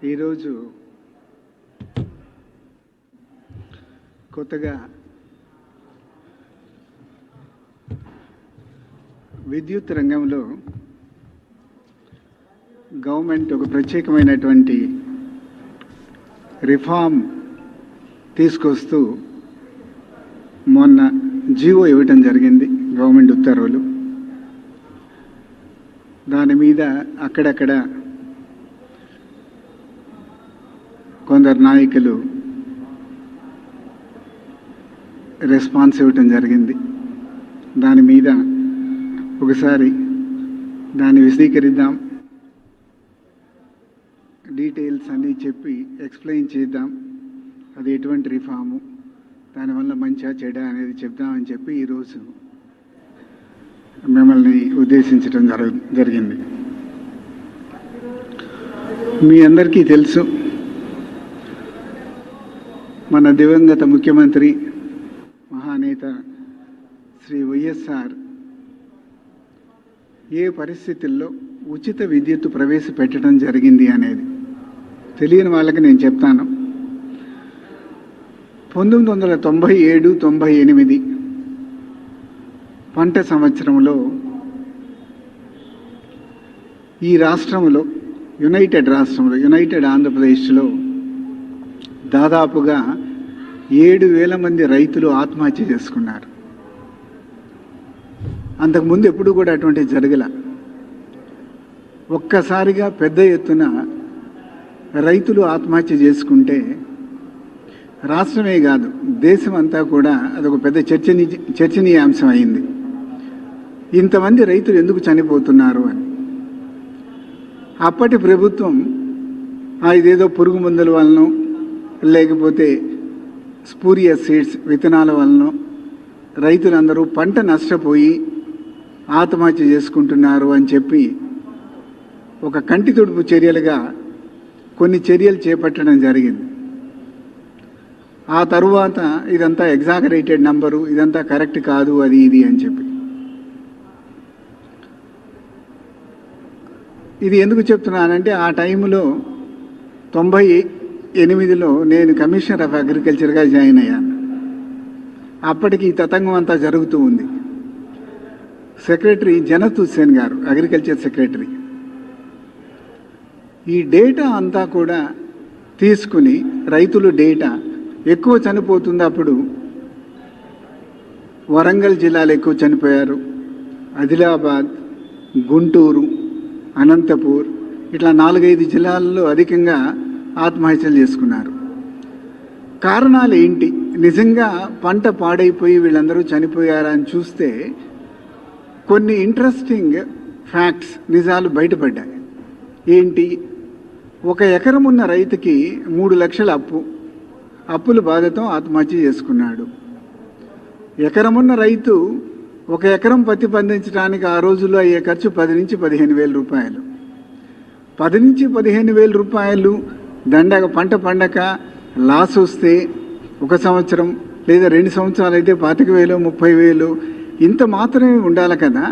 ఈరోజు కొత్తగా విద్యుత్ రంగంలో గవర్నమెంట్ ఒక ప్రత్యేకమైనటువంటి రిఫార్మ్ తీసుకొస్తూ మొన్న జీవో ఇవ్వటం జరిగింది. గవర్నమెంట్ ఉత్తర్వులు. దాని మీద అక్కడక్కడ కొందరు నాయకులు రెస్పాన్స్ ఇవ్వటం జరిగింది. దాని మీద ఒకసారి దాన్ని విశదీకరిద్దాం, డీటెయిల్స్ అన్నీ చెప్పి ఎక్స్ప్లెయిన్ చేద్దాం. అది ఎటువంటి రిఫార్ము, దానివల్ల మంచిగా చెడా అనేది చెప్దామని చెప్పి ఈరోజు మిమ్మల్ని ఉద్దేశించడం జరిగింది. మీ అందరికీ తెలుసు, మన దివంగత ముఖ్యమంత్రి మహానేత శ్రీ వైఎస్ఆర్ ఏ పరిస్థితుల్లో ఉచిత విద్యుత్ ప్రవేశపెట్టడం జరిగింది అనేది తెలియని వాళ్ళకి నేను చెప్తాను. 1997-98 పంట సంవత్సరంలో ఈ రాష్ట్రంలో యునైటెడ్ ఆంధ్రప్రదేశ్లో దాదాపుగా 7,000 మంది రైతులు ఆత్మహత్య చేసుకున్నారు. అంతకుముందు ఎప్పుడు కూడా అటువంటి జరగల. ఒక్కసారిగా పెద్ద ఎత్తున రైతులు ఆత్మహత్య చేసుకుంటే రాష్ట్రమే కాదు, దేశం అంతా కూడా అదొక పెద్ద చర్చనీయాంశం అయింది. ఇంతమంది రైతులు ఎందుకు చనిపోతున్నారు అని. అప్పటి ప్రభుత్వం ఇదేదో పురుగు మందుల వలన, లేకపోతే స్పూరియస్ సీడ్స్ విత్తనాల వలన రైతులందరూ పంట నష్టపోయి ఆత్మహత్య చేసుకుంటున్నారు అని చెప్పి ఒక కంటి తుడుపు చర్యలుగా కొన్ని చర్యలు చేపట్టడం జరిగింది. ఆ తరువాత ఇదంతా ఎగ్జాగరేటెడ్ నంబరు, ఇదంతా కరెక్ట్ కాదు, అది ఇది అని చెప్పి. ఇది ఎందుకు చెప్తున్నానంటే, ఆ టైంలో 98లో నేను కమిషనర్ ఆఫ్ అగ్రికల్చర్గా జాయిన్ అయ్యాను. అప్పటికి ఈ తతంగం అంతా జరుగుతూ ఉంది. సెక్రటరీ జనత్ హుస్సేన్ గారు, అగ్రికల్చర్ సెక్రటరీ, ఈ డేటా అంతా కూడా తీసుకుని రైతులు డేటా ఎక్కువ చనిపోతుంది. అప్పుడు వరంగల్ జిల్లాలో ఎక్కువ చనిపోయారు, ఆదిలాబాద్, గుంటూరు, అనంతపూర్, ఇట్లా 4-5 జిల్లాల్లో అధికంగా ఆత్మహత్యలు చేసుకున్నారు. కారణాలు ఏంటి? నిజంగా పంట పాడైపోయి వీళ్ళందరూ చనిపోయారా అని చూస్తే కొన్ని ఇంట్రెస్టింగ్ ఫ్యాక్ట్స్, నిజాలు బయటపడ్డాయి. ఏంటి? 1 ఎకరం ఉన్న రైతుకి 3 లక్షల అప్పుల బాధతో ఆత్మహత్య చేసుకున్నాడు. ఎకరమున్న రైతు 1 ఎకరం పత్తి పండించడానికి ఆ రోజుల్లో అయ్యే ఖర్చు 10,000-15,000 రూపాయలు. 10,000-15,000 రూపాయలు దండగ పంట పండక లాస్ వస్తే 1 సంవత్సరం లేదా 2 సంవత్సరాలు అయితే 25,000-30,000 ఇంత మాత్రమే ఉండాలి కదా.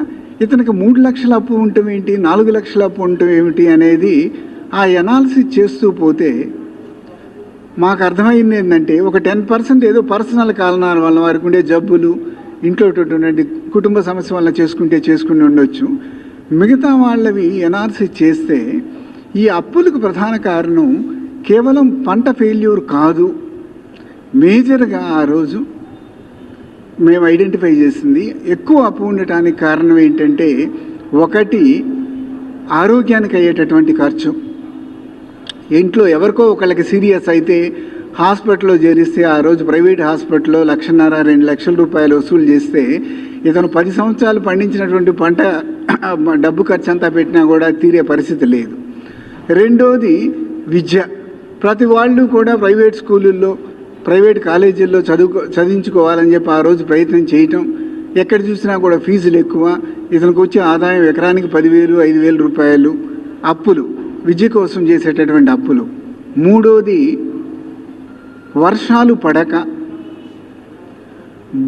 ఇతనికి 3 లక్షల అప్పు ఉండటం ఏంటి, 4 లక్షల అప్పు ఉండటం ఏమిటి అనేది ఆ ఎనాలిసిస్ చేస్తూ పోతే మాకు అర్థమైంది ఏంటంటే, ఒక 10% ఏదో పర్సనల్ కారణాల వల్ల వారికి ఉండే జబ్బులు, ఇంట్లో కుటుంబ సమస్య వల్ల చేసుకుని ఉండొచ్చు. మిగతా వాళ్ళవి ఎనాలిసిస్ చేస్తే ఈ అప్పులకు ప్రధాన కారణం కేవలం పంట ఫెయిల్యూర్ కాదు. మేజర్గా ఆ రోజు మేము ఐడెంటిఫై చేసింది ఎక్కువ అప్పు ఉండటానికి కారణం ఏంటంటే, ఒకటి ఆరోగ్యానికి అయ్యేటటువంటి ఖర్చు. ఇంట్లో ఎవరికో ఒకళ్ళకి సీరియస్ అయితే హాస్పిటల్లో చేరిస్తే ఆ రోజు ప్రైవేట్ హాస్పిటల్లో 1,50,000-2 లక్షల రూపాయలు వసూలు చేస్తే ఇతను 10 సంవత్సరాలు పండించినటువంటి పంట డబ్బు ఖర్చు అంతా పెట్టినా కూడా తీరే పరిస్థితి లేదు. రెండోది విద్య. ప్రతి వాళ్ళు కూడా ప్రైవేట్ స్కూళ్ళల్లో, ప్రైవేట్ కాలేజీల్లో చదివించుకోవాలని చెప్పి ఆ రోజు ప్రయత్నం చేయటం. ఎక్కడ చూసినా కూడా ఫీజులు ఎక్కువ. ఇతనికి వచ్చే ఆదాయం ఎకరానికి 10,000-5,000 రూపాయలు అప్పులు, విద్య కోసం చేసేటటువంటి అప్పులు. మూడోది వర్షాలు పడక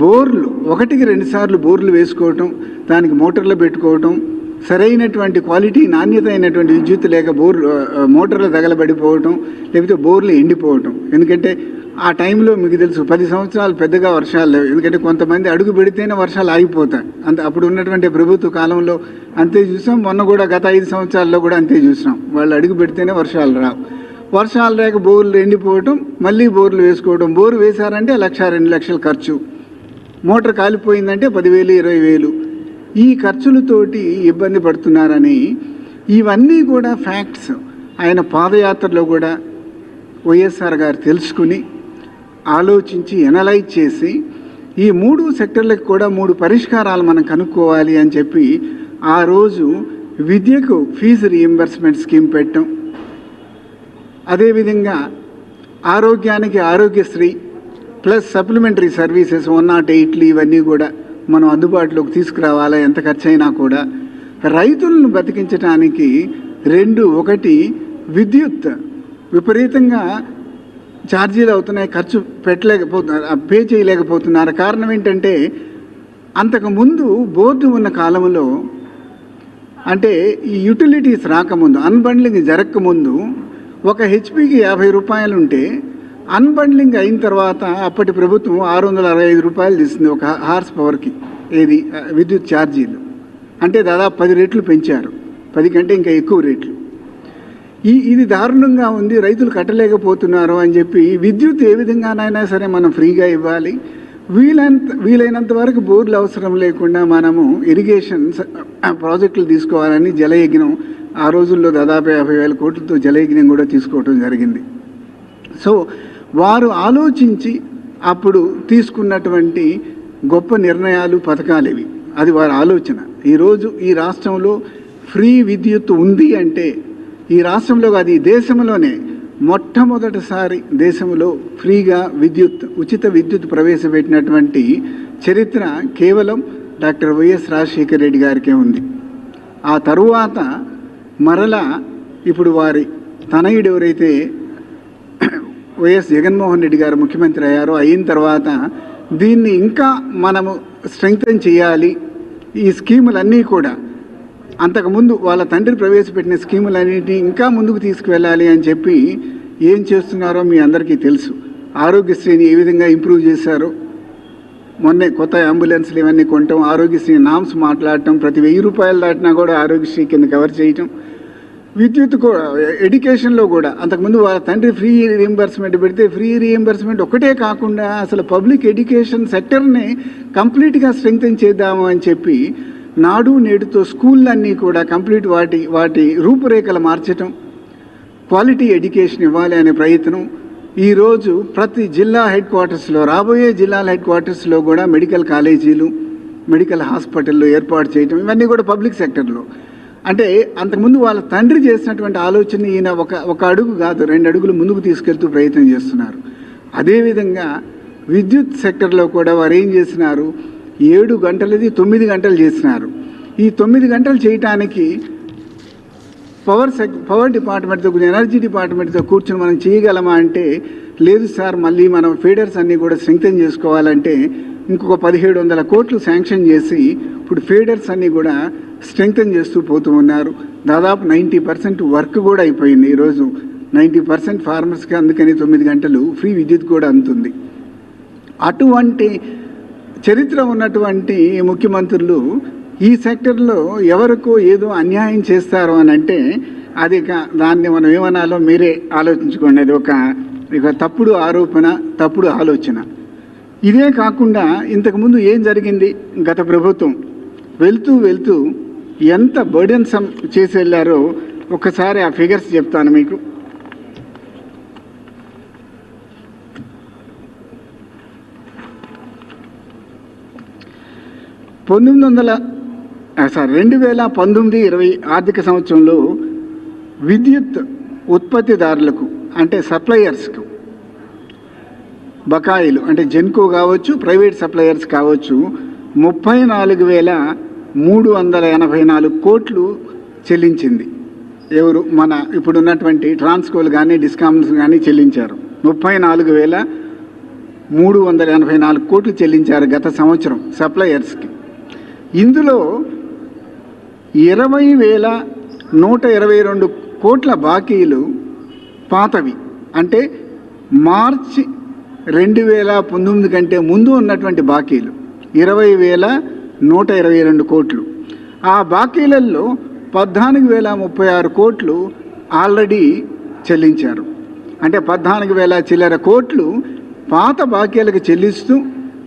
బోర్లు, 1-2 సార్లు బోర్లు వేసుకోవటం, దానికి మోటార్లు పెట్టుకోవటం, సరైనటువంటి క్వాలిటీ నాణ్యత అయినటువంటి విద్యుత్ లేక మోటార్లు తగలబడిపోవటం, లేకపోతే బోర్లు ఎండిపోవటం. ఎందుకంటే ఆ టైంలో మీకు తెలుసు 10 సంవత్సరాలు పెద్దగా వర్షాలు లేవు. ఎందుకంటే కొంతమంది అడుగు పెడితేనే వర్షాలు ఆగిపోతాయి. అప్పుడు ఉన్నటువంటి ప్రభుత్వ కాలంలో అంతే చూసాం. మొన్న కూడా గత 5 సంవత్సరాల్లో కూడా అంతే చూసినాం. వాళ్ళు అడుగు పెడితేనే వర్షాలు రావు. వర్షాలు లేక బోర్లు ఎండిపోవటం, మళ్ళీ బోర్లు వేసుకోవడం. బోరు వేశారంటే 1,00,000-2 లక్షలు ఖర్చు. మోటార్ కాలిపోయిందంటే 10,000 20,000. ఈ ఖర్చులతోటి ఇబ్బంది పడుతున్నారని ఇవన్నీ కూడా ఫ్యాక్ట్స్ ఆయన పాదయాత్రలో కూడా వైఎస్ఆర్ గారు తెలుసుకుని ఆలోచించి ఎనలైజ్ చేసి ఈ 3 సెక్టర్లకు కూడా 3 పరిష్కారాలు మనం కనుక్కోవాలి అని చెప్పి ఆ రోజు విద్యకు ఫీజు రీయింబర్స్మెంట్ స్కీమ్ పెట్టాం. అదేవిధంగా ఆరోగ్యానికి ఆరోగ్యశ్రీ ప్లస్ సప్లిమెంటరీ సర్వీసెస్ 108లు ఇవన్నీ కూడా మనం అందుబాటులోకి తీసుకురావాలి. ఎంత ఖర్చు అయినా కూడా రైతులను బతికించడానికి 2 ఒకటి విద్యుత్ విపరీతంగా ఛార్జీలు అవుతున్నాయి, ఖర్చు పే చేయలేకపోతున్నారు. కారణం ఏంటంటే అంతకుముందు బోర్డు ఉన్న కాలంలో అంటే ఈ యూటిలిటీస్ రాకముందు అన్బండ్లింగ్ జరగకముందు ఒక హెచ్పికి 50 రూపాయలు ఉంటే అన్బండ్లింగ్ అయిన తర్వాత అప్పటి ప్రభుత్వం 665 రూపాయలు తీసింది ఒక హార్స్ పవర్కి. ఏది విద్యుత్ ఛార్జీలు అంటే దాదాపు 10 రెట్లు పెంచారు, 10 కంటే ఇంకా ఎక్కువ రేట్లు. ఇది దారుణంగా ఉంది, రైతులు కట్టలేకపోతున్నారు అని చెప్పి విద్యుత్ ఏ విధంగానైనా సరే మనం ఫ్రీగా ఇవ్వాలి. వీలైనంత వరకు బోర్లు అవసరం లేకుండా మనము ఇరిగేషన్ ప్రాజెక్టులు తీసుకోవాలని జలయజ్ఞం ఆ రోజుల్లో దాదాపు 50,000 కోట్లతో జలయజ్ఞం కూడా తీసుకోవడం జరిగింది. సో వారు ఆలోచించి అప్పుడు తీసుకున్నటువంటి గొప్ప నిర్ణయాలు, పథకాలు ఇవి. అది వారి ఆలోచన. ఈరోజు ఈ రాష్ట్రంలో ఫ్రీ విద్యుత్ ఉంది అంటే ఈ రాష్ట్రంలో కాదు, ఈ దేశంలోనే మొట్టమొదటిసారి దేశంలో ఫ్రీగా ఉచిత విద్యుత్ ప్రవేశపెట్టినటువంటి చరిత్ర కేవలం డాక్టర్ వైఎస్ రాజశేఖర రెడ్డి గారికే ఉంది. ఆ తరువాత మరలా ఇప్పుడు వారి తనయుడు ఎవరైతే వైఎస్ జగన్మోహన్ రెడ్డి గారు ముఖ్యమంత్రి అయ్యారో, అయిన తర్వాత దీన్ని ఇంకా మనము స్ట్రెంగ్తెన్ చేయాలి. ఈ స్కీములన్నీ కూడా అంతకుముందు వాళ్ళ తండ్రి ప్రవేశపెట్టిన స్కీములన్నింటినీ ఇంకా ముందుకు తీసుకువెళ్ళాలి అని చెప్పి ఏం చేస్తున్నారో మీ అందరికీ తెలుసు. ఆరోగ్యశ్రీని ఏ విధంగా ఇంప్రూవ్ చేశారో, మొన్నే కొత్త అంబులెన్స్లు ఇవన్నీ కొనటం, ఆరోగ్యశ్రీ నామ్స్ మాట్లాడటం, ప్రతి 1000 రూపాయలు దాటినా కూడా ఆరోగ్యశ్రీ కింద కవర్ చేయటం. విద్యుత్ కూడా ఎడ్యుకేషన్లో కూడా అంతకుముందు వాళ్ళ తండ్రి ఫ్రీ రీయింబర్స్మెంట్ పెడితే ఫ్రీ రీయింబర్స్మెంట్ ఒకటే కాకుండా అసలు పబ్లిక్ ఎడ్యుకేషన్ సెక్టర్ని కంప్లీట్గా స్ట్రెంగ్తెన్ చేద్దాము అని చెప్పి నాడు నేడుతో స్కూళ్ళన్నీ కూడా కంప్లీట్ వాటి రూపురేఖలు మార్చటం, క్వాలిటీ ఎడ్యుకేషన్ ఇవ్వాలి అనే ప్రయత్నం. ఈరోజు ప్రతి జిల్లా హెడ్ క్వార్టర్స్లో, రాబోయే జిల్లాల హెడ్ క్వార్టర్స్లో కూడా మెడికల్ కాలేజీలు, మెడికల్ హాస్పిటళ్ళు ఏర్పాటు చేయటం, ఇవన్నీ కూడా పబ్లిక్ సెక్టర్లో. అంటే అంతకుముందు వాళ్ళ తండ్రి చేసినటువంటి ఆలోచన ఈయన ఒక అడుగు కాదు 2 అడుగులు ముందుకు తీసుకెళ్తూ ప్రయత్నం చేస్తున్నారు. అదేవిధంగా విద్యుత్ సెక్టర్లో కూడా వారు ఏం చేసినారు, 7 గంటలది 9 గంటలు చేసినారు. ఈ 9 గంటలు చేయటానికి పవర్ డిపార్ట్మెంట్తో, ఎనర్జీ డిపార్ట్మెంట్తో కూర్చొని మనం చేయగలమా అంటే లేదు సార్, మళ్ళీ మనం ఫీడర్స్ అన్నీ కూడా స్ట్రెంగ్తెన్ చేసుకోవాలంటే ఇంకొక 1700 కోట్లు శాంక్షన్ చేసి ఇప్పుడు ఫీడర్స్ అన్నీ కూడా స్ట్రెంగ్తెన్ చేస్తూ పోతూ ఉన్నారు. దాదాపు 90% వర్క్ కూడా అయిపోయింది. ఈరోజు 90% ఫార్మర్స్కి, అందుకని 9 గంటలు ఫ్రీ విద్యుత్ కూడా అందుతుంది. అటువంటి చరిత్ర ఉన్నటువంటి ముఖ్యమంత్రులు ఈ సెక్టర్లో ఎవరికో ఏదో అన్యాయం చేస్తారు అని అంటే అది దాన్ని మనం ఏమనాలో మీరే ఆలోచించుకోండి. అది ఒక తప్పుడు ఆరోపణ, తప్పుడు ఆలోచన. ఇదే కాకుండా ఇంతకుముందు ఏం జరిగింది, గత ప్రభుత్వం వెళ్తూ ఎంత బర్డెన్సమ్ చేసి వెళ్ళారో ఒకసారి ఆ ఫిగర్స్ చెప్తాను మీకు. 2019-20 ఆర్థిక సంవత్సరంలో విద్యుత్ ఉత్పత్తిదారులకు అంటే సప్లయర్స్కు బకాయిలు అంటే జెన్కో కావచ్చు, ప్రైవేట్ సప్లయర్స్ కావచ్చు 34,384 కోట్లు చెల్లించింది. ఎవరు, మన ఇప్పుడున్నటువంటి ట్రాన్స్కోలు కానీ డిస్కామ్స్ కానీ చెల్లించారు. 34,384 కోట్లు చెల్లించారు గత సంవత్సరం సప్లయర్స్కి. ఇందులో 20,122 కోట్ల బాకీలు పాతవి, అంటే మార్చి 2019 కంటే ముందు ఉన్నటువంటి బాకీలు 20,122 కోట్లు. ఆ బాకీలలో 14,036 కోట్లు ఆల్రెడీ చెల్లించారు. అంటే 14,000 చిల్లర కోట్లు పాత బాకీలకు చెల్లిస్తూ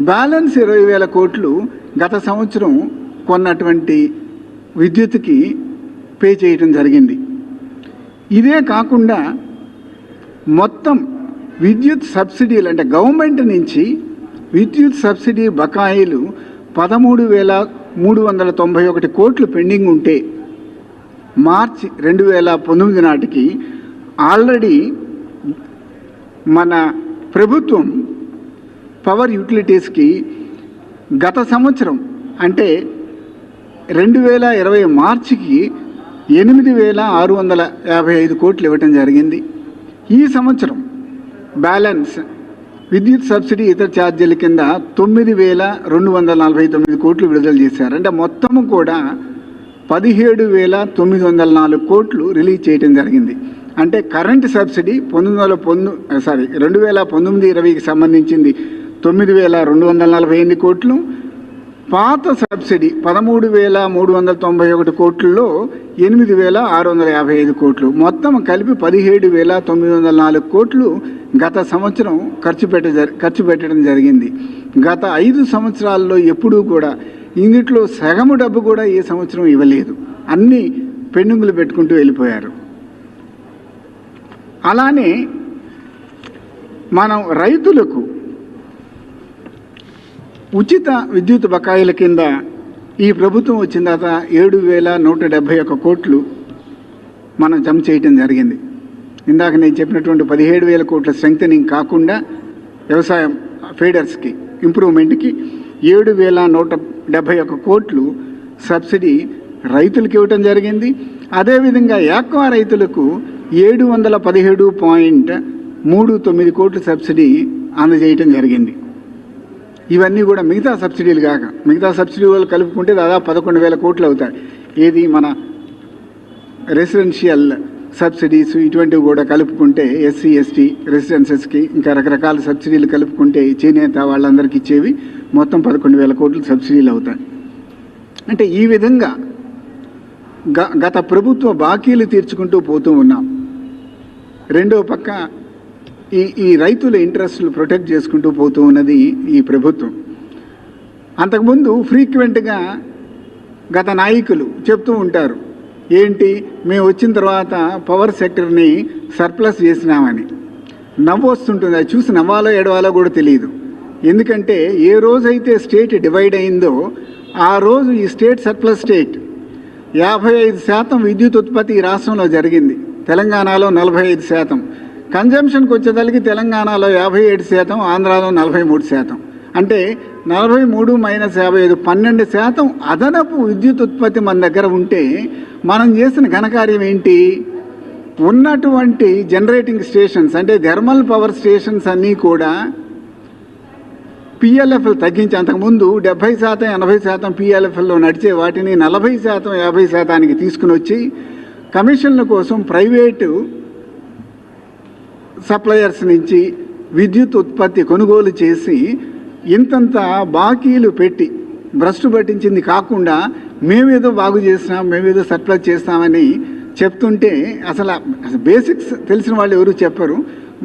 బ్యాలెన్స్ 20,000 కోట్లు గత సంవత్సరం కొన్నటువంటి విద్యుత్కి పే చేయటం జరిగింది. ఇదే కాకుండా మొత్తం విద్యుత్ సబ్సిడీలు, అంటే గవర్నమెంట్ నుంచి విద్యుత్ సబ్సిడీ బకాయిలు 13,391 కోట్లు పెండింగ్ ఉంటే మార్చి 2019 నాటికి ఆల్రెడీ మన ప్రభుత్వం పవర్ యూటిలిటీస్కి గత సంవత్సరం అంటే 2020 మార్చికి 8,655 కోట్లు ఇవ్వటం జరిగింది. ఈ సంవత్సరం బ్యాలెన్స్ విద్యుత్ సబ్సిడీ ఇతర ఛార్జీల కింద 9,249 కోట్లు విడుదల చేశారు. అంటే మొత్తము కూడా 17,904 కోట్లు రిలీజ్ చేయడం జరిగింది. అంటే కరెంట్ సబ్సిడీ 2019-20కి సంబంధించింది 9,248 కోట్లు, పాత సబ్సిడీ 13,391 కోట్లలో 8,655 కోట్లు, మొత్తం కలిపి 17,904 కోట్లు గత సంవత్సరం ఖర్చు పెట్టడం జరిగింది. గత 5 సంవత్సరాల్లో ఎప్పుడూ కూడా ఇందులో సగము డబ్బు కూడా ఏ సంవత్సరం ఇవ్వలేదు, అన్నీ పెండింగులు పెట్టుకుంటూ వెళ్ళిపోయారు. అలానే మనం రైతులకు ఉచిత విద్యుత్ బకాయిల కింద ఈ ప్రభుత్వం వచ్చిన తర్వాత 7,171 కోట్లు మనం జమ చేయటం జరిగింది. ఇందాక నేను చెప్పినటువంటి 17,000 కోట్ల స్ట్రెంగ్తనింగ్ కాకుండా వ్యవసాయం ఫీడర్స్కి ఇంప్రూవ్మెంట్కి 7,171 కోట్లు సబ్సిడీ రైతులకు ఇవ్వటం జరిగింది. అదేవిధంగా యాక్వా రైతులకు 717.39 కోట్ల సబ్సిడీ అందజేయటం జరిగింది. ఇవన్నీ కూడా మిగతా సబ్సిడీలు కాక మిగతా సబ్సిడీ వాళ్ళు కలుపుకుంటే దాదాపు 11,000 కోట్లు అవుతాయి. ఏది మన రెసిడెన్షియల్ సబ్సిడీస్ ఇటువంటివి కూడా కలుపుకుంటే ఎస్సీ ఎస్టీ రెసిడెన్సెస్కి ఇంకా రకరకాల సబ్సిడీలు కలుపుకుంటే చేనేత వాళ్ళందరికీ ఇచ్చేవి మొత్తం 11,000 కోట్లు సబ్సిడీలు అవుతాయి. అంటే ఈ విధంగా గత ప్రభుత్వ బాకీలు తీర్చుకుంటూ పోతూ ఉన్నాం. రెండో పక్క ఈ రైతుల ఇంట్రెస్ట్లు ప్రొటెక్ట్ చేసుకుంటూ పోతూ ఉన్నది ఈ ప్రభుత్వం. అంతకుముందు ఫ్రీక్వెంట్గా గత నాయకులు చెప్తూ ఉంటారు, ఏంటి మేము వచ్చిన తర్వాత పవర్ సెక్టర్ని సర్ప్లస్ చేసినామని. నవ్వు వస్తుంటుంది, అది చూసి నవ్వాలో ఏడవాలో కూడా తెలియదు. ఎందుకంటే ఏ రోజైతే స్టేట్ డివైడ్ అయిందో ఆ రోజు ఈ స్టేట్ సర్ప్లస్ స్టేట్ 55% విద్యుత్ ఉత్పత్తి ఈ రాష్ట్రంలో జరిగింది, తెలంగాణలో 45%. కన్జంప్షన్కి వచ్చేదానికి తెలంగాణలో 57%, ఆంధ్రాలో 43%. అంటే 43 - 55 12% అదనపు విద్యుత్ ఉత్పత్తి మన దగ్గర ఉంటే మనం చేసిన ఘనకార్యం ఏంటి? ఉన్నటువంటి జనరేటింగ్ స్టేషన్స్ అంటే థర్మల్ పవర్ స్టేషన్స్ అన్నీ కూడా పిఎల్ఎఫ్ఎల్ తగ్గించి, అంతకుముందు 70% 80% పిఎల్ఎఫ్ఎల్లో నడిచే వాటిని 40% 50%కి తీసుకుని వచ్చి కమిషన్ల కోసం ప్రైవేటు సప్లయర్స్ నుంచి విద్యుత్ ఉత్పత్తి కొనుగోలు చేసి ఇంతంత బాకీలు పెట్టి భ్రష్టు పట్టించింది కాకుండా మేమేదో బాగు చేస్తాం, మేమేదో సర్ప్లస్ చేస్తామని చెప్తుంటే అసలు బేసిక్స్ తెలిసిన వాళ్ళు ఎవరు చెప్పరు.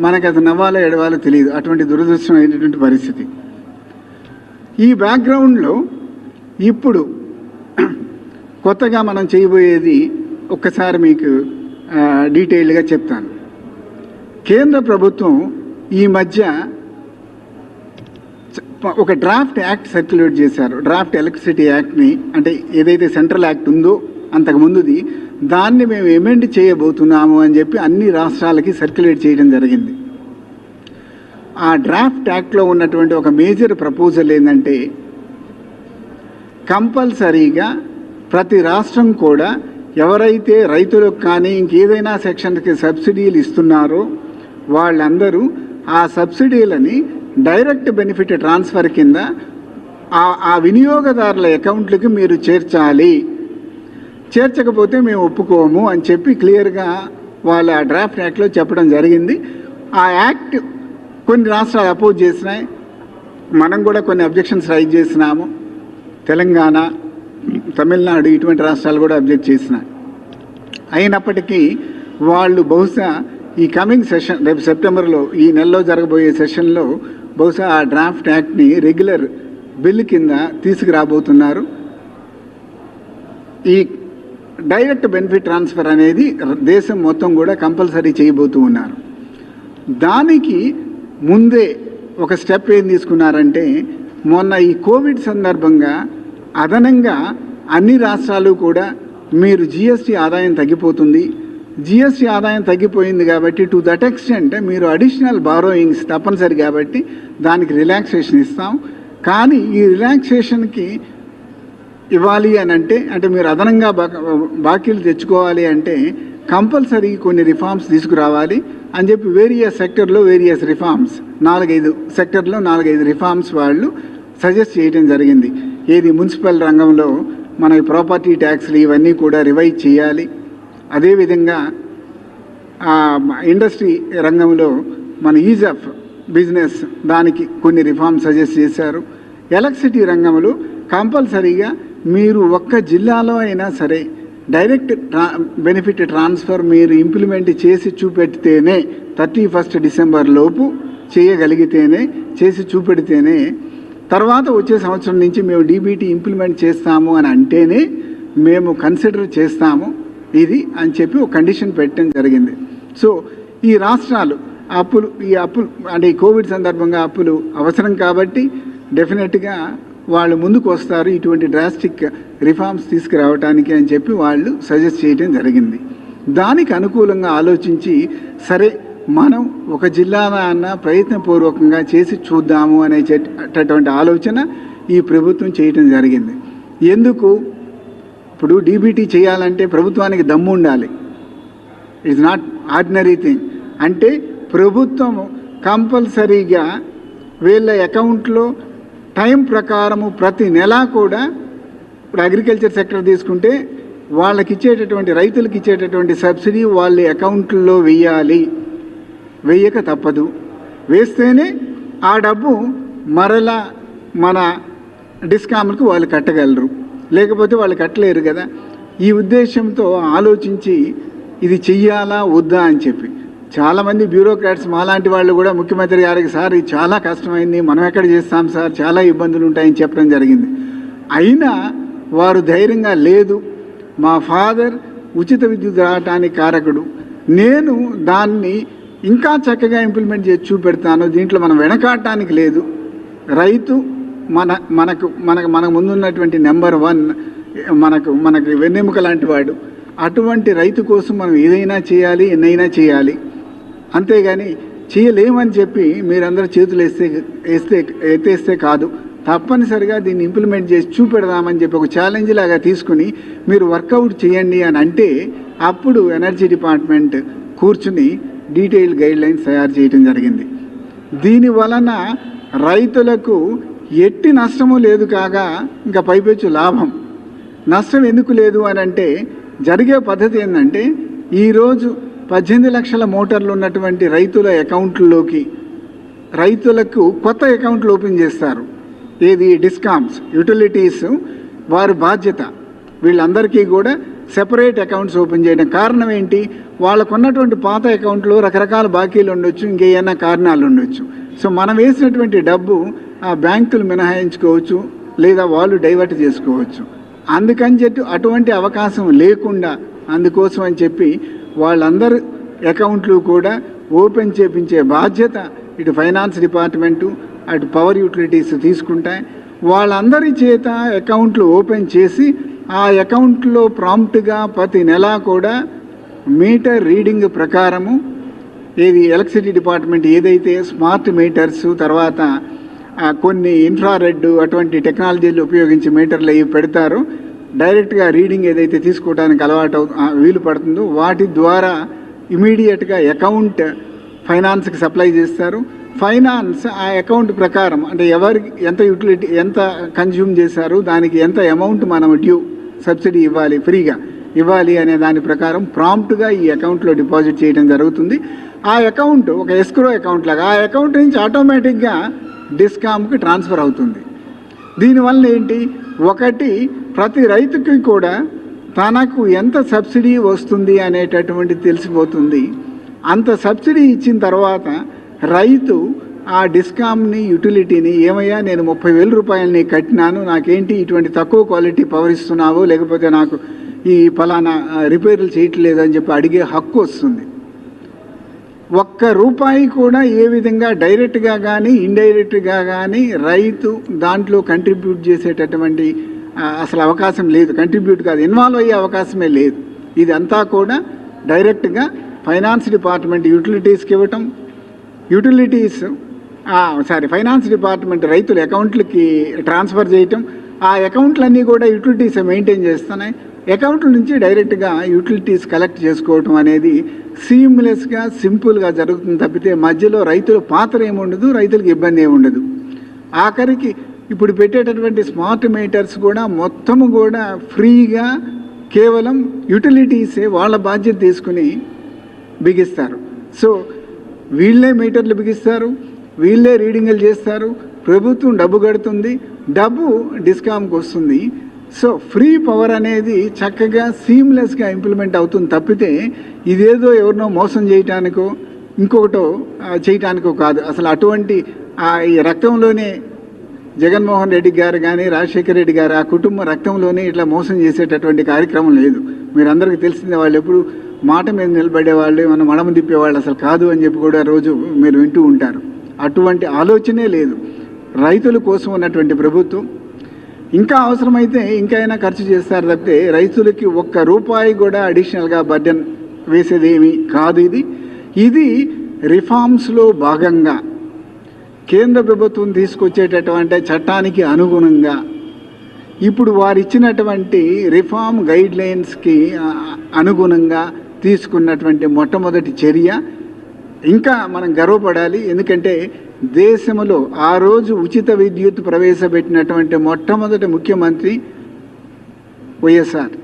మనకు అది నవ్వాలో ఎడవాలో తెలియదు. అటువంటి దురదృష్టమైనటువంటి పరిస్థితి. ఈ బ్యాక్గ్రౌండ్లో ఇప్పుడు కొత్తగా మనం చేయబోయేది ఒక్కసారి మీకు డీటెయిల్గా చెప్తాను. కేంద్ర ప్రభుత్వం ఈ మధ్య ఒక డ్రాఫ్ట్ యాక్ట్ సర్క్యులేట్ చేశారు. డ్రాఫ్ట్ ఎలక్ట్రిసిటీ యాక్ట్ని, అంటే ఏదైతే సెంట్రల్ యాక్ట్ ఉందో అంతకుముందుది, దాన్ని మేము ఎమెండ్ చేయబోతున్నాము అని చెప్పి అన్ని రాష్ట్రాలకి సర్క్యులేట్ చేయడం జరిగింది. ఆ డ్రాఫ్ట్ యాక్ట్లో ఉన్నటువంటి ఒక మేజర్ ప్రపోజల్ ఏంటంటే కంపల్సరీగా ప్రతి రాష్ట్రం కూడా ఎవరైతే రైతులకు కానీ ఇంకేదైనా సెక్షన్కి సబ్సిడీలు ఇస్తున్నారో వాళ్ళందరూ ఆ సబ్సిడీలని డైరెక్ట్ బెనిఫిట్ ట్రాన్స్ఫర్ కింద ఆ వినియోగదారుల అకౌంట్లకి మీరు చేర్చాలి. చేర్చకపోతే మేము ఒప్పుకోము అని చెప్పి క్లియర్గా వాళ్ళ డ్రాఫ్ట్ యాక్ట్లో చెప్పడం జరిగింది. ఆ యాక్ట్ కొన్ని రాష్ట్రాలు అపోజ్ చేసినాయి, మనం కూడా కొన్ని అబ్జెక్షన్స్ రైజ్ చేసినాము. తెలంగాణ, తమిళనాడు ఇటువంటి రాష్ట్రాలు కూడా అబ్జెక్ట్ చేసినాయి. అయినప్పటికీ వాళ్ళు బహుశా ఈ కమింగ్ సెషన్, రేపు సెప్టెంబర్లో ఈ నెలలో జరగబోయే సెషన్లో బహుశా ఆ డ్రాఫ్ట్ యాక్ట్ని రెగ్యులర్ బిల్లు కింద తీసుకురాబోతున్నారు. ఈ డైరెక్ట్ బెనిఫిట్ ట్రాన్స్ఫర్ అనేది దేశం మొత్తం కూడా కంపల్సరీ చేయబోతూ ఉన్నారు. దానికి ముందే ఒక స్టెప్ ఏం తీసుకున్నారంటే, మొన్న ఈ కోవిడ్ సందర్భంగా అదనంగా అన్ని రాష్ట్రాలు కూడా మీరు జిఎస్టీ ఆదాయం తగ్గిపోతుంది, జిఎస్టీ ఆదాయం తగ్గిపోయింది కాబట్టి టు దట్ ఎక్స్టెంట్ మీరు అడిషనల్ బారోయింగ్స్ తప్పనిసరి కాబట్టి దానికి రిలాక్సేషన్ ఇస్తాం. కానీ ఈ రిలాక్సేషన్కి ఇవ్వాలి అని అంటే మీరు అదనంగా బాకీలు తెచ్చుకోవాలి అంటే కంపల్సరీ కొన్ని రిఫార్మ్స్ తీసుకురావాలి అని చెప్పి వేరియస్ సెక్టర్లో వేరియస్ రిఫార్మ్స్ 4-5 సెక్టర్లో 4-5 రిఫార్మ్స్ వాళ్ళు సజెస్ట్ చేయడం జరిగింది. ఏది మున్సిపల్ రంగంలో మన ప్రాపర్టీ ట్యాక్స్లు ఇవన్నీ కూడా రివైజ్ చేయాలి. అదేవిధంగా ఇండస్ట్రీ రంగంలో మన ఈజ్ ఆఫ్ బిజినెస్ దానికి కొన్ని రిఫార్మ్స్ సజెస్ట్ చేశారు. ఎలక్ట్రిసిటీ రంగంలో కంపల్సరీగా మీరు ఒక్క జిల్లాలో అయినా సరే డైరెక్ట్ బెనిఫిట్ ట్రాన్స్ఫర్ మీరు ఇంప్లిమెంట్ చేసి చూపెడితేనే 31 డిసెంబర్ లోపు చేయగలిగితేనే, చేసి చూపెడితేనే తర్వాత వచ్చే సంవత్సరం నుంచి మేము డీబీటీ ఇంప్లిమెంట్ చేస్తాము అని అంటేనే మేము కన్సిడర్ చేస్తాము ఇది అని చెప్పి ఒక కండిషన్ పెట్టడం జరిగింది. సో ఈ రాష్ట్రాలు ఈ అప్పులు అంటే ఈ కోవిడ్ సందర్భంగా అప్పులు అవసరం కాబట్టి డెఫినెట్గా వాళ్ళు ముందుకు వస్తారు ఇటువంటి డ్రాస్టిక్ రిఫార్మ్స్ తీసుకురావడానికి అని చెప్పి వాళ్ళు సజెస్ట్ చేయడం జరిగింది. దానికి అనుకూలంగా ఆలోచించి సరే మనం ఒక జిల్లాన ప్రయత్నపూర్వకంగా చేసి చూద్దాము అనేటటువంటి ఆలోచన ఈ ప్రభుత్వం చేయటం జరిగింది. ఎందుకు? ఇప్పుడు డీబీటీ చేయాలంటే ప్రభుత్వానికి దమ్ము ఉండాలి. It's not ordinary thing. అంటే ప్రభుత్వం కంపల్సరీగా వీళ్ళ అకౌంట్లో టైం ప్రకారము ప్రతి నెల కూడా, ఇప్పుడు అగ్రికల్చర్ సెక్టర్ తీసుకుంటే వాళ్ళకి ఇచ్చేటటువంటి రైతులకు ఇచ్చేటటువంటి సబ్సిడీ వాళ్ళ అకౌంట్లో వేయాలి, వేయక తప్పదు. వేస్తేనే ఆ డబ్బు మరలా మన డిస్కామ్లకు వాళ్ళు కట్టగలరు, లేకపోతే వాళ్ళు కట్టలేరు కదా. ఈ ఉద్దేశంతో ఆలోచించి ఇది చెయ్యాలా వద్దా అని చెప్పి చాలామంది బ్యూరోక్రాట్స్ మాలాంటి వాళ్ళు కూడా ముఖ్యమంత్రి గారికి సార్ ఇది చాలా కష్టమైంది, మనం ఎక్కడ చేస్తాం సార్, చాలా ఇబ్బందులు ఉంటాయని చెప్పడం జరిగింది. అయినా వారు ధైర్యంగా లేదు, మా ఫాదర్ ఉచిత విద్యుత్ రావటానికి కారకుడు, నేను దాన్ని ఇంకా చక్కగా ఇంప్లిమెంట్ చేసి చూపెడతాను, దీంట్లో మనం వెనకాడటానికి లేదు. రైతు మనకు ముందున్నటువంటి నెంబర్ 1, మనకు వెన్నెముక లాంటి వాడు. అటువంటి రైతు కోసం మనం ఏదైనా చేయాలి, ఎన్నైనా చేయాలి. అంతేగాని చేయలేమని చెప్పి మీరందరూ చేతులు ఎత్తేస్తే కాదు, తప్పనిసరిగా దీన్ని ఇంప్లిమెంట్ చేసి చూపెడదామని చెప్పి ఒక ఛాలెంజ్ లాగా తీసుకుని మీరు వర్కౌట్ చేయండి అని అంటే అప్పుడు ఎనర్జీ డిపార్ట్మెంట్ కూర్చుని డీటెయిల్ గైడ్లైన్స్ తయారు చేయడం జరిగింది. దీని వలన రైతులకు ఎట్టి నష్టము లేదు, కాగా ఇంకా పైపెచ్చు లాభం. నష్టం ఎందుకు లేదు అని అంటే జరిగే పద్ధతి ఏంటంటే ఈరోజు 18 లక్షల మోటార్లు ఉన్నటువంటి రైతుల అకౌంట్లలోకి రైతులకు కొత్త అకౌంట్లు ఓపెన్ చేస్తారు. ఏది డిస్కామ్స్, యూటిలిటీస్ వారి బాధ్యత. వీళ్ళందరికీ కూడా సెపరేట్ అకౌంట్స్ ఓపెన్ చేయడం. కారణం ఏంటి? వాళ్ళకు ఉన్నటువంటి పాత అకౌంట్లో రకరకాల బాకీలు ఉండొచ్చు, ఇంకేమైనా కారణాలు ఉండొచ్చు. సో మనం వేసినటువంటి డబ్బు ఆ బ్యాంకులు మినహాయించుకోవచ్చు, లేదా వాళ్ళు డైవర్ట్ చేసుకోవచ్చు. అందుకని చెప్పి అటువంటి అవకాశం లేకుండా అందుకోసం అని చెప్పి వాళ్ళందరూ అకౌంట్లు కూడా ఓపెన్ చేయించే బాధ్యత ఇటు ఫైనాన్స్ డిపార్ట్మెంటు అటు పవర్ యూటిలిటీస్ తీసుకుంటాయి. వాళ్ళందరి చేత అకౌంట్లు ఓపెన్ చేసి ఆ అకౌంట్లో ప్రాంప్ట్గా ప్రతి నెల కూడా మీటర్ రీడింగ్ ప్రకారము ఏది ఎలక్ట్రిసిటీ డిపార్ట్మెంట్ ఏదైతే స్మార్ట్ మీటర్స్, తర్వాత కొన్ని ఇన్ఫ్రారెడ్ అటువంటి టెక్నాలజీలు ఉపయోగించి మీటర్లు అవి పెడతారో డైరెక్ట్గా రీడింగ్ ఏదైతే తీసుకోవడానికి అలవాటు వీలు పడుతుందో వాటి ద్వారా ఇమీడియట్గా అకౌంట్ ఫైనాన్స్కి సప్లై చేస్తారు. ఫైనాన్స్ ఆ అకౌంట్ ప్రకారం అంటే ఎవరికి ఎంత యూటిలిటీ ఎంత కన్జ్యూమ్ చేశారు, దానికి ఎంత అమౌంట్ మనం డ్యూ సబ్సిడీ ఇవ్వాలి ఫ్రీగా, ఇవ్వాలి అనే దాని ప్రకారం ప్రాంప్ట్గా ఈ అకౌంట్లో డిపాజిట్ చేయడం జరుగుతుంది. ఆ అకౌంట్ ఒక ఎస్క్రో అకౌంట్ లాగా, ఆ అకౌంట్ నుంచి ఆటోమేటిక్గా డిస్కామ్కి ట్రాన్స్ఫర్ అవుతుంది. దీనివల్ల ఏంటి, ఒకటి ప్రతి రైతుకి కూడా తనకు ఎంత సబ్సిడీ వస్తుంది అనేటటువంటి తెలిసిపోతుంది. అంత సబ్సిడీ ఇచ్చిన తర్వాత రైతు ఆ డిస్కామ్ని, యూటిలిటీని, ఏమయ్యా నేను 30,000 రూపాయలని కట్టినాను, నాకేంటి ఇటువంటి తక్కువ క్వాలిటీ పవర్ ఇస్తున్నావు, లేకపోతే నాకు ఈ ఫలానా రిపేర్లు చేయట్లేదు అని చెప్పి అడిగే హక్కు వస్తుంది. ₹1 కూడా ఏ విధంగా డైరెక్ట్గా కానీ ఇండైరెక్ట్గా కానీ రైతు దాంట్లో కంట్రిబ్యూట్ చేసేటటువంటి అసలు అవకాశం లేదు. కంట్రిబ్యూట్ కాదు, ఇన్వాల్వ్ అయ్యే అవకాశమే లేదు. ఇదంతా కూడా డైరెక్ట్గా ఫైనాన్స్ డిపార్ట్మెంట్ యూటిలిటీస్కి ఇవ్వటం, ఫైనాన్స్ డిపార్ట్మెంట్ రైతుల అకౌంట్లకి ట్రాన్స్ఫర్ చేయటం, ఆ అకౌంట్లన్నీ కూడా యూటిలిటీస్ మెయింటైన్ చేస్తున్నాయి. అకౌంట్ల నుంచి డైరెక్ట్గా యూటిలిటీస్ కలెక్ట్ చేసుకోవటం అనేది సీమ్లెస్గా, సింపుల్గా జరుగుతుంది తప్పితే మధ్యలో రైతుల పాత్ర ఏముండదు, రైతులకు ఇబ్బంది ఏముండదు. ఆఖరికి ఇప్పుడు పెట్టేటటువంటి స్మార్ట్ మీటర్స్ కూడా మొత్తము కూడా ఫ్రీగా కేవలం యూటిలిటీసే వాళ్ళ బాధ్యత తీసుకుని బిగిస్తారు. సో వీళ్ళే మీటర్లు బిగిస్తారు, వీళ్ళే రీడింగులు చేస్తారు, ప్రభుత్వం డబ్బు కడుతుంది, డబ్బు డిస్కామ్కి వస్తుంది. సో ఫ్రీ పవర్ అనేది చక్కగా సీమ్లెస్గా ఇంప్లిమెంట్ అవుతుంది తప్పితే ఇదేదో ఎవరినో మోసం చేయటానికో ఇంకొకటో చేయటానికో కాదు. అసలు అటువంటి ఈ రక్తంలోనే జగన్మోహన్ రెడ్డి గారు కానీ రాజశేఖర రెడ్డి గారు ఆ కుటుంబ రక్తంలోనే ఇట్లా మోసం చేసేటటువంటి కార్యక్రమం లేదు. మీరందరికీ తెలిసిందే, వాళ్ళు ఎప్పుడు మాట మీద నిలబడేవాళ్ళు, మనం మడమ తిప్పేవాళ్ళు అసలు కాదు అని చెప్పి కూడా రోజు మీరు వింటూ ఉంటారు. అటువంటి ఆలోచనే లేదు. రైతుల కోసం ఉన్నటువంటి ప్రభుత్వం ఇంకా అవసరమైతే ఇంకైనా ఖర్చు చేస్తారు తప్పితే రైతులకి ₹1 కూడా అడిషనల్గా బర్డెన్ వేసేదేమీ కాదు. ఇది రిఫార్మ్స్లో భాగంగా కేంద్ర ప్రభుత్వం తీసుకొచ్చేటటువంటి చట్టానికి అనుగుణంగా ఇప్పుడు వారు ఇచ్చినటువంటి రిఫార్మ్ గైడ్లైన్స్కి అనుగుణంగా తీసుకున్నటువంటి మొట్టమొదటి చర్య. ఇంకా మనం గర్వపడాలి, ఎందుకంటే దేశంలో ఆ రోజు ఉచిత విద్యుత్ ప్రవేశపెట్టినటువంటి మొట్టమొదటి ముఖ్యమంత్రి వైఎస్ఆర్.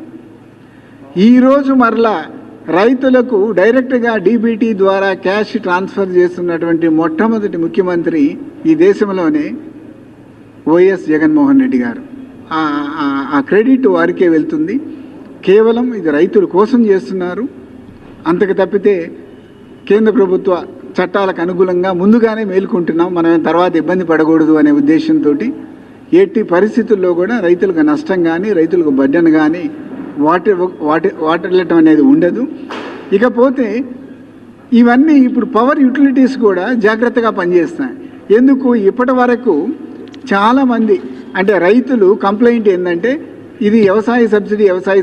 ఈరోజు మరలా రైతులకు డైరెక్ట్గా డీబీటీ ద్వారా క్యాష్ ట్రాన్స్ఫర్ చేస్తున్నటువంటి మొట్టమొదటి ముఖ్యమంత్రి ఈ దేశంలోనే వైఎస్ జగన్మోహన్ రెడ్డి గారు. ఆ క్రెడిట్ వారికే వెళ్తుంది. కేవలం ఇది రైతుల కోసం చేస్తున్నారు, అంతకు తప్పితే కేంద్ర ప్రభుత్వ చట్టాలకు అనుగుణంగా ముందుగానే మేలుకుంటున్నాం, మనం తర్వాత ఇబ్బంది పడకూడదు అనే ఉద్దేశంతో ఎట్టి పరిస్థితుల్లో కూడా రైతులకు నష్టం కానీ రైతులకు బడ్డెన్ కానీ వాటిల్లటం అనేది ఉండదు. ఇకపోతే ఇవన్నీ ఇప్పుడు పవర్ యూటిలిటీస్ కూడా జాగ్రత్తగా పనిచేస్తాయి. ఎందుకు, ఇప్పటి వరకు చాలామంది అంటే రైతులు కంప్లైంట్ ఏంటంటే ఇది వ్యవసాయ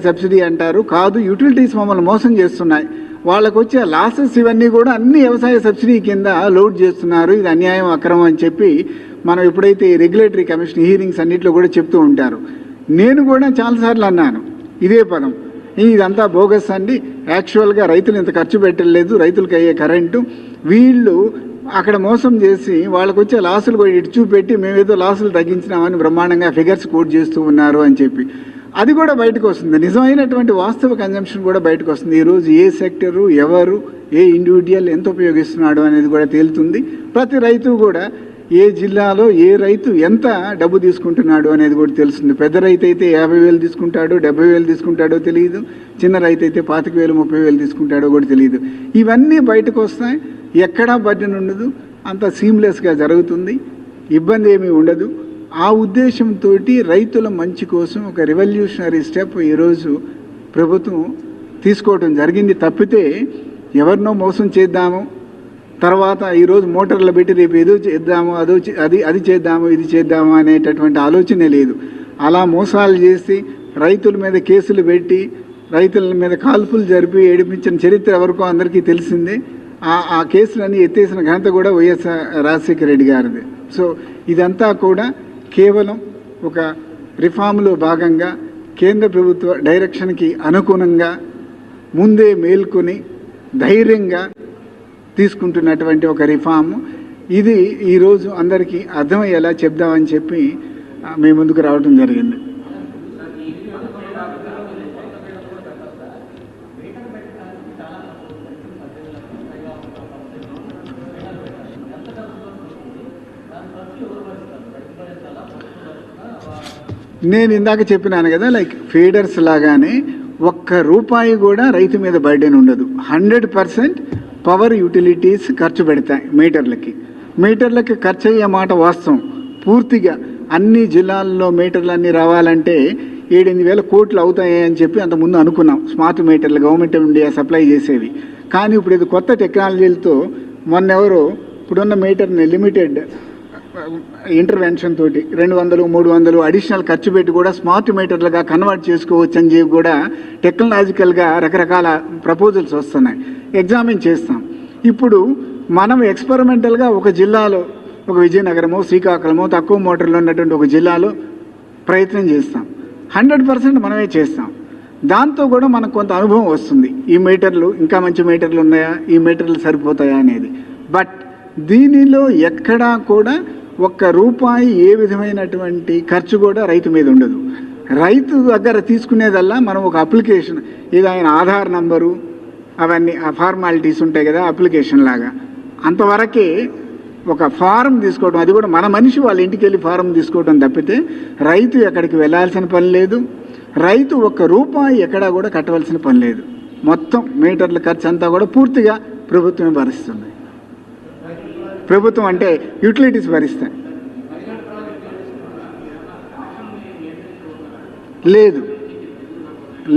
సబ్సిడీ అంటారు, కాదు యూటిలిటీస్ మమ్మల్ని మోసం చేస్తున్నాయి, వాళ్ళకు వచ్చే లాసెస్ ఇవన్నీ కూడా అన్ని వ్యవసాయ సబ్సిడీ కింద లోడ్ చేస్తున్నారు, ఇది అన్యాయం అక్రమం అని చెప్పి మనం ఎప్పుడైతే రెగ్యులేటరీ కమిషన్ హీరింగ్స్ అన్నింటిలో కూడా చెప్తూ ఉంటారు. నేను కూడా చాలాసార్లు అన్నాను ఇదే పదం, ఇదంతా బోగస్ అండి, యాక్చువల్గా రైతులు ఇంత ఖర్చు పెట్టలేదు, రైతులకు అయ్యే కరెంటు వీళ్ళు అక్కడ మోసం చేసి వాళ్ళకు వచ్చే లాసులు కూడా ఇటు చూపెట్టి మేమేదో లాసులు తగ్గించినామని బ్రహ్మాండంగా ఫిగర్స్ కోట్ చేస్తూ ఉన్నారు అని చెప్పి అది కూడా బయటకు వస్తుంది. నిజమైనటువంటి వాస్తవ కన్జంప్షన్ కూడా బయటకు వస్తుంది. ఈరోజు ఏ సెక్టరు, ఎవరు, ఏ ఇండివిజువల్ ఎంత ఉపయోగిస్తున్నాడు అనేది కూడా తేలుతుంది. ప్రతి రైతు కూడా ఏ జిల్లాలో ఏ రైతు ఎంత డబ్బు తీసుకుంటున్నాడు అనేది కూడా తెలుస్తుంది. పెద్ద రైతు అయితే 50,000 తీసుకుంటాడో 70,000 తీసుకుంటాడో తెలియదు, చిన్న రైతు అయితే 25,000 30,000 తీసుకుంటాడో కూడా తెలియదు. ఇవన్నీ బయటకు వస్తాయి, ఎక్కడా బడ్డెన్ ఉండదు, అంత సీమ్లెస్గా జరుగుతుంది, ఇబ్బంది ఏమీ ఉండదు. ఆ ఉద్దేశంతో రైతుల మంచి కోసం ఒక రెవల్యూషనరీ స్టెప్ ఈరోజు ప్రభుత్వం తీసుకోవడం జరిగింది తప్పితే ఎవరినో మోసం చేద్దాము, తర్వాత ఈరోజు మోటార్లు పెట్టి రేపు ఏదో చేద్దాము, అది చేద్దాము, ఇది చేద్దాము అనేటటువంటి ఆలోచనే లేదు. అలా మోసాలు చేసి రైతుల మీద కేసులు పెట్టి రైతుల మీద కాల్పులు జరిపి ఏడిపించిన చరిత్ర ఎవరికో అందరికీ తెలిసిందే. ఆ కేసులన్నీ ఎత్తేసిన ఘనత కూడా వైఎస్ రాజశేఖర రెడ్డి గారిది. సో ఇదంతా కూడా కేవలం ఒక రిఫార్మ్లో భాగంగా కేంద్ర ప్రభుత్వ డైరెక్షన్కి అనుగుణంగా ముందే మేల్కొని ధైర్యంగా తీసుకుంటున్నటువంటి ఒక రిఫార్మ్. ఇది ఈరోజు అందరికీ అర్థమయ్యేలా చెప్దామని చెప్పి మీ ముందుకు రావడం జరిగింది. నేను ఇందాక చెప్పినాను కదా, లైక్ ఫీడర్స్ లాగానే ఒక్క రూపాయి కూడా రైతు మీద బర్డెన్ ఉండదు. 100% పవర్ యూటిలిటీస్ ఖర్చు పెడతాయి మీటర్లకి ఖర్చు అయ్యే మాట వాస్తవం. పూర్తిగా అన్ని జిల్లాల్లో మీటర్లు అన్నీ రావాలంటే 7-8 కోట్లు అవుతాయి అని చెప్పి అంతకుముందు అనుకున్నాం. స్మార్ట్ మీటర్లు గవర్నమెంట్ ఆఫ్ ఇండియా సప్లై చేసేవి. కానీ ఇప్పుడు ఇది కొత్త టెక్నాలజీలతో మొన్నెవరో ఇప్పుడున్న మీటర్ని లిమిటెడ్ ఇంటర్వెన్షన్ తోటి 200-300 అడిషనల్ ఖర్చు పెట్టి కూడా స్మార్ట్ మీటర్లుగా కన్వర్ట్ చేసుకోవచ్చు అని చెప్పి కూడా టెక్నాలజికల్గా రకరకాల ప్రపోజల్స్ వస్తున్నాయి. ఎగ్జామిన్ చేస్తాం. ఇప్పుడు మనం ఎక్స్పెరిమెంటల్గా ఒక జిల్లాలో, ఒక విజయనగరమో శ్రీకాకుళమో తక్కువ మోటార్లు ఉన్నటువంటి ఒక జిల్లాలో ప్రయత్నం చేస్తాం. 100% మనమే చేస్తాం. దాంతో కూడా మనకు కొంత అనుభవం వస్తుంది. ఈ మీటర్లు ఇంకా మంచి మీటర్లు ఉన్నాయా, ఈ మీటర్లు సరిపోతాయా అనేది. బట్ దీనిలో ఎక్కడా కూడా ఒక్క రూపాయి ఏ విధమైనటువంటి ఖర్చు కూడా రైతు మీద ఉండదు. రైతు దగ్గర తీసుకునేదల్లా మనం ఒక అప్లికేషన్, ఇది ఆయన ఆధార్ నంబరు అవన్నీ ఆ ఫార్మాలిటీస్ ఉంటాయి కదా అప్లికేషన్ లాగా, అంతవరకే ఒక ఫారం తీసుకోవడం. అది కూడా మన మనిషి వాళ్ళ ఇంటికి వెళ్ళి ఫారం తీసుకోవడం తప్పితే రైతు ఎక్కడికి వెళ్ళాల్సిన పని లేదు. రైతు ఒక్క రూపాయి ఎక్కడా కూడా కట్టవలసిన పని లేదు. మొత్తం మీటర్ల ఖర్చు అంతా కూడా పూర్తిగా ప్రభుత్వమే భరిస్తుంది. ప్రభుత్వం అంటే యూటిలిటీస్ భరిస్తాయి.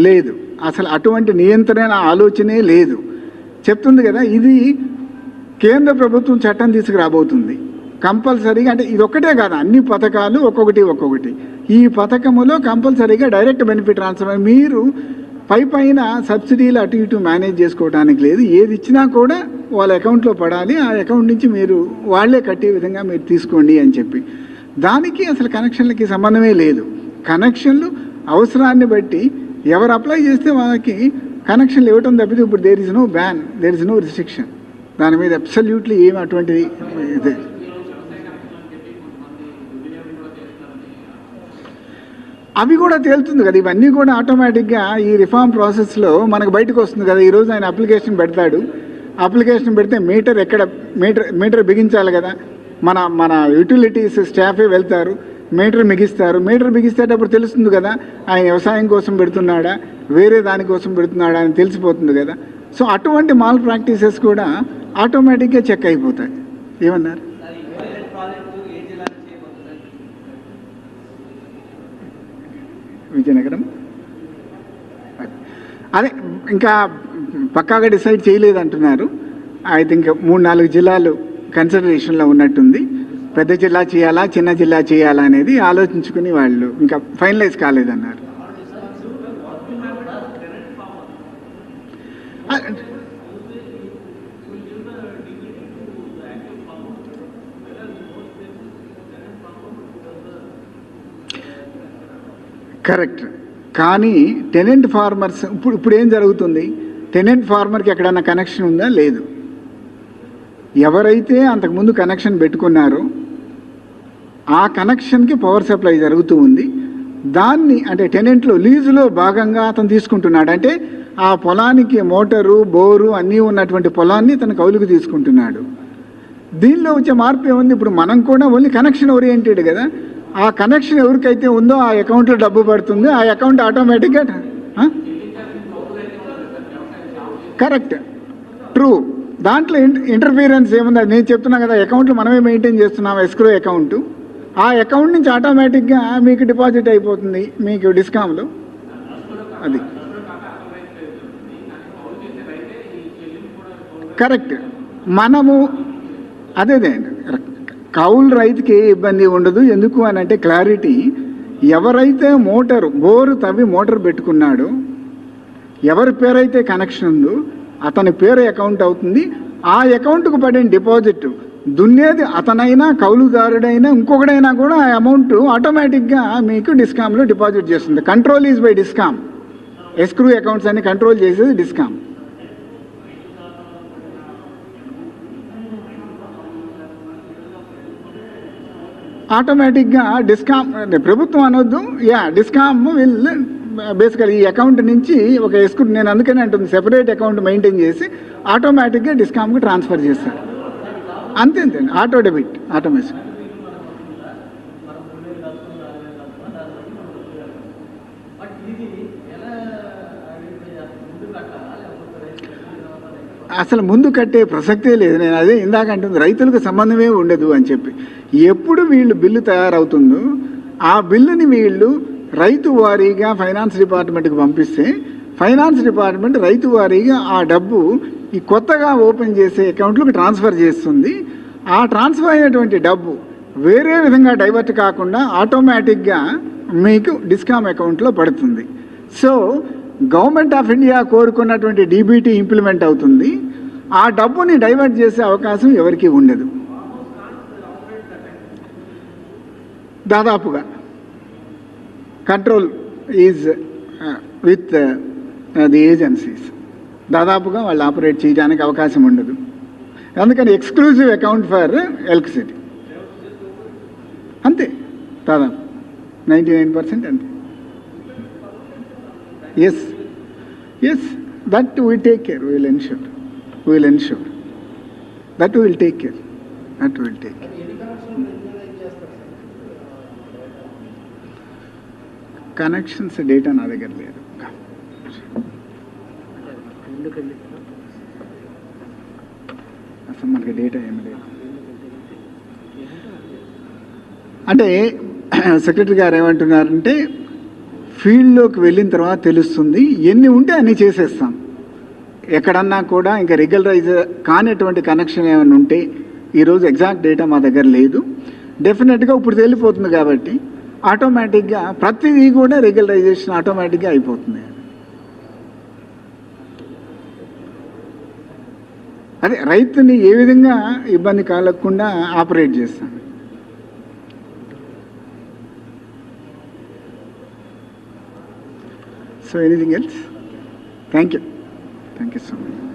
లేదు అసలు అటువంటి నియంత్రణ ఆలోచనే లేదు. చెప్తుంది కదా, ఇది కేంద్ర ప్రభుత్వం చట్టం తీసుకురాబోతుంది కంపల్సరీగా. అంటే ఇది ఒక్కటే కాదు, అన్ని పథకాలు ఒక్కొక్కటి. ఈ పథకములో కంపల్సరీగా డైరెక్ట్ బెనిఫిట్ ట్రాన్స్ఫర్. మీరు పైన సబ్సిడీలు అటు ఇటు మేనేజ్ చేసుకోవడానికి లేదు. ఏది ఇచ్చినా కూడా వాళ్ళ అకౌంట్లో పడాలి. ఆ అకౌంట్ నుంచి మీరు వాళ్ళే కట్టే విధంగా మీరు తీసుకోండి అని చెప్పి. దానికి అసలు కనెక్షన్లకి సంబంధమే లేదు. కనెక్షన్లు అవసరాన్ని బట్టి ఎవరు అప్లై చేస్తే వాళ్ళకి కనెక్షన్లు ఇవ్వటం తప్పితే ఇప్పుడు there is no ban, there is no restriction. దాని మీద అబ్సల్యూట్లీ ఏమి అటువంటిది ఇది. అవి కూడా తేలుతుంది కదా, ఇవన్నీ కూడా ఆటోమేటిక్గా ఈ రిఫార్మ్ ప్రాసెస్లో మనకు బయటకు వస్తుంది కదా. ఈరోజు ఆయన అప్లికేషన్ పెడతాడు. అప్లికేషన్ పెడితే మీటర్ బిగించాలి కదా. మన యూటిలిటీస్ స్టాఫే వెళ్తారు, మీటర్ బిగిస్తేటప్పుడు తెలుస్తుంది కదా ఆయన వ్యవసాయం కోసం పెడుతున్నాడా వేరే దానికోసం పెడుతున్నాడా అని తెలిసిపోతుంది కదా. సో అటువంటి మాల్ ప్రాక్టీసెస్ కూడా ఆటోమేటిక్గా చెక్ అయిపోతాయి. ఏమన్నారు? విజయనగరం అదే ఇంకా పక్కాగా డిసైడ్ చేయలేదంటున్నారు. అయితే ఇంకా 3-4 జిల్లాలు కన్సిడరేషన్లో ఉన్నట్టుంది. పెద్ద జిల్లా చేయాలా చిన్న జిల్లా చేయాలా అనేది ఆలోచించుకుని వాళ్ళు ఇంకా ఫైనలైజ్ కాలేదన్నారు. కరెక్ట్. కానీ టెనెంట్ ఫార్మర్స్ ఇప్పుడు ఏం జరుగుతుంది? టెనెంట్ ఫార్మర్కి ఎక్కడన్నా కనెక్షన్ ఉందా? లేదు. ఎవరైతే అంతకుముందు కనెక్షన్ పెట్టుకున్నారో ఆ కనెక్షన్కి పవర్ సప్లై జరుగుతూ ఉంది. దాన్ని అంటే టెనెంట్లో లీజులో భాగంగా అతను తీసుకుంటున్నాడు. అంటే ఆ పొలానికి మోటారు బోరు అన్నీ ఉన్నటువంటి పొలాన్ని తన కౌలుకు తీసుకుంటున్నాడు. దీనిలో వచ్చే మార్పు ఏముంది? ఇప్పుడు మనం కూడా ఓన్లీ కనెక్షన్ ఓరియంటెడ్ కదా. ఆ కనెక్షన్ ఎవరికైతే ఉందో ఆ అకౌంట్లో డబ్బు పడుతుంది. ఆ అకౌంట్ ఆటోమేటిక్గా కరెక్ట్ ట్రూ. దాంట్లో ఇంటర్ఫీరెన్స్ ఏముంది? నేను చెప్తున్నా కదా, అకౌంట్లు మనమే మెయింటైన్ చేస్తున్నాం, ఎస్క్రో అకౌంట్. ఆ అకౌంట్ నుంచి ఆటోమేటిక్గా మీకు డిపాజిట్ అయిపోతుంది మీకు డిస్కామ్లో. అది కరెక్ట్. మనము అదే కౌలు రైతుకి ఏ ఇబ్బంది ఉండదు. ఎందుకు అని అంటే క్లారిటీ, ఎవరైతే బోరు తవ్వి మోటార్ పెట్టుకున్నాడో, ఎవరి పేరైతే కనెక్షన్ ఉందో అతని పేరు అకౌంట్ అవుతుంది. ఆ అకౌంట్కు పడిన డిపాజిట్ దున్నేది అతనైనా కౌలుదారుడైనా ఇంకొకడైనా కూడా ఆ అమౌంట్ ఆటోమేటిక్గా మీకు డిస్కామ్లో డిపాజిట్ చేస్తుంది. Control is by discom. Escrow accounts అన్ని కంట్రోల్ చేసేది డిస్కామ్. ఆటోమేటిక్గా డిస్కామ్ ప్రభుత్వం అనొద్దు, డిస్కామ్ విల్ బేసికల్ ఈ అకౌంట్ నుంచి ఒక ఎస్క్రూ, నేను అందుకని అంటుంది సెపరేట్ అకౌంట్ మెయింటైన్ చేసి ఆటోమేటిక్గా డిస్కామ్కి ట్రాన్స్ఫర్ చేస్తారు. అంతే ఆటో డెబిట్ ఆటోమేటిక్. అసలు ముందు కట్టే ప్రసక్తే లేదు. నేను అదే ఇందాక అంటుంది, రైతులకు సంబంధమే ఉండదు అని చెప్పి. ఎప్పుడు వీళ్ళు బిల్లు తయారవుతుందో ఆ బిల్లుని వీళ్ళు రైతు వారీగా ఫైనాన్స్ డిపార్ట్మెంట్కి పంపిస్తే ఫైనాన్స్ డిపార్ట్మెంట్ రైతు వారీగా ఆ డబ్బు ఈ కొత్తగా ఓపెన్ చేసే అకౌంట్లకు ట్రాన్స్ఫర్ చేస్తుంది. ఆ ట్రాన్స్ఫర్ అయినటువంటి డబ్బు వేరే విధంగా డైవర్ట్ కాకుండా ఆటోమేటిక్గా మీకు డిస్కామ్ అకౌంట్లో పడుతుంది. సో గవర్నమెంట్ ఆఫ్ ఇండియా కోరుకున్నటువంటి డీబీటీ ఇంప్లిమెంట్ అవుతుంది. ఆ డబ్బుని డైవర్ట్ చేసే అవకాశం ఎవరికీ ఉండదు. దాదాపుగా control is with the agencies. దాదాపుగా వాళ్ళు ఆపరేట్ చేయడానికి అవకాశం ఉండదు. అందుకని ఎక్స్క్లూజివ్ అకౌంట్ ఫర్ ఎలక్ట్రిసిటీ అంతే, దాదాపు 99% అంతే. Yes, that we take care, we will ensure that we will take care. Connections data నా దగ్గర లేదు. అసలు మనకి డేటా ఏమి లేదు. అంటే సెక్రటరీ గారు ఏమంటున్నారంటే ఫీల్డ్లోకి వెళ్ళిన తర్వాత తెలుస్తుంది, ఎన్ని ఉంటే అన్నీ చేసేస్తాం. ఎక్కడన్నా కూడా ఇంకా రెగ్యులరైజ్ కానిటువంటి కనెక్షన్ ఏమైనా ఉంటే ఈరోజు ఎగ్జాక్ట్ డేటా మా దగ్గర లేదు. డెఫినెట్గా ఇప్పుడు వెళ్ళిపోతుంది కాబట్టి ఆటోమేటిక్గా ప్రతిదీ కూడా రెగ్యులరైజేషన్ ఆటోమేటిక్గా అయిపోతుంది. అదే రైతుని ఏ విధంగా ఇబ్బంది కలగకుండా ఆపరేట్ చేస్తాం. So anything else? Thank you so much.